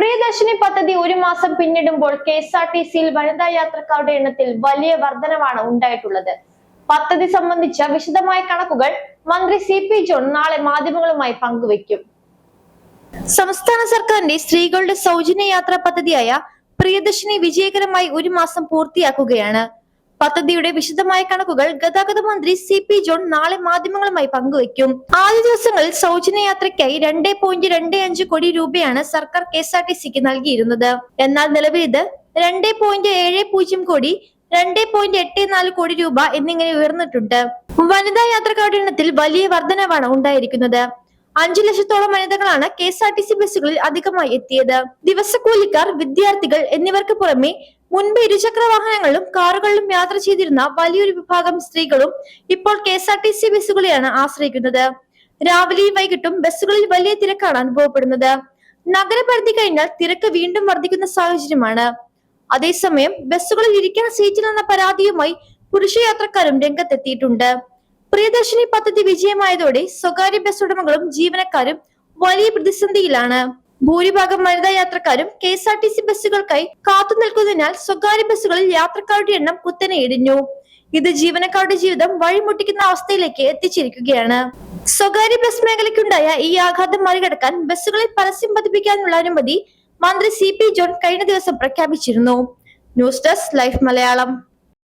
പ്രിയദർശിനി പദ്ധതി ഒരു മാസം പിന്നിടുമ്പോൾ KSRTCയിൽ വനിതാ യാത്രക്കാരുടെ എണ്ണത്തിൽ വലിയ വർധനവാണ് ഉണ്ടായിട്ടുള്ളത്. പദ്ധതി സംബന്ധിച്ച വിശദമായ കണക്കുകൾ മന്ത്രി CP ജോൺ നാളെ മാധ്യമങ്ങളുമായി പങ്കുവയ്ക്കും. സംസ്ഥാന സർക്കാരിന്റെ സ്ത്രീകളുടെ സൗജന്യ യാത്രാ പദ്ധതിയായ പ്രിയദർശിനി വിജയകരമായി ഒരു മാസം പൂർത്തിയാക്കുകയാണ്. പദ്ധതിയുടെ വിശദമായ കണക്കുകൾ ഗതാഗത മന്ത്രി CP ജോൺ നാളെ മാധ്യമങ്ങളുമായി പങ്കുവയ്ക്കും. ആദ്യ ദിവസങ്ങളിൽ സൗജന്യ യാത്രയ്ക്കായി 2.25 കോടി രൂപയാണ് സർക്കാർ KSRTCക്ക് നൽകിയിരുന്നത്. എന്നാൽ നിലവിൽ ഇത് 2.70 കോടി, 2.84 കോടി രൂപ എന്നിങ്ങനെ ഉയർന്നിട്ടുണ്ട്. വനിതാ യാത്രക്കാരുടെ എണ്ണത്തിൽ വലിയ വർധനവാണ് ഉണ്ടായിരിക്കുന്നത്. 5 ലക്ഷത്തോളം വനിതകളാണ് KSRTC ബസ്സുകളിൽ അധികമായി എത്തിയത്. ദിവസക്കൂലിക്കാർ, വിദ്യാർത്ഥികൾ എന്നിവർക്ക് പുറമെ മുൻപ് ഇരുചക്ര വാഹനങ്ങളിലും കാറുകളിലും യാത്ര ചെയ്തിരുന്ന വലിയൊരു വിഭാഗം സ്ത്രീകളും ഇപ്പോൾ KSRTC ബസ്സുകളെയാണ് ആശ്രയിക്കുന്നത്. രാവിലെയും വൈകിട്ടും ബസ്സുകളിൽ വലിയ തിരക്കാണ് അനുഭവപ്പെടുന്നത്. നഗരപരിധി കഴിഞ്ഞാൽ തിരക്ക് വീണ്ടും വർദ്ധിക്കുന്ന സാഹചര്യമാണ്. അതേസമയം ബസ്സുകളിൽ ഇരിക്കാൻ സീറ്റിലെന്ന പരാതിയുമായി പുരുഷ യാത്രക്കാരും രംഗത്തെത്തിയിട്ടുണ്ട്. പ്രിയദർശിനി പദ്ധതി വിജയമായതോടെ സ്വകാര്യ ബസ് ഉടമകളും ജീവനക്കാരും വലിയ പ്രതിസന്ധിയിലാണ്. ഭൂരിഭാഗം വനിതാ യാത്രക്കാരും KSRTC ബസ്സുകൾക്കായി കാത്തു നിൽക്കുന്നതിനാൽ സ്വകാര്യ ബസ്സുകളിൽ യാത്രക്കാരുടെ എണ്ണം കുത്തനെ ഇടിഞ്ഞു. ഇത് ജീവനക്കാരുടെ ജീവിതം വഴിമുട്ടിക്കുന്ന അവസ്ഥയിലേക്ക് എത്തിച്ചിരിക്കുകയാണ്. സ്വകാര്യ ബസ് മേഖലയ്ക്കുണ്ടായ ഈ ആഘാതം മറികടക്കാൻ ബസ്സുകളിൽ പരസ്യം പതിപ്പിക്കാനുള്ള അനുമതി മന്ത്രി CP ജോൺ കഴിഞ്ഞ ദിവസം പ്രഖ്യാപിച്ചിരുന്നു. News desk life Malayalam.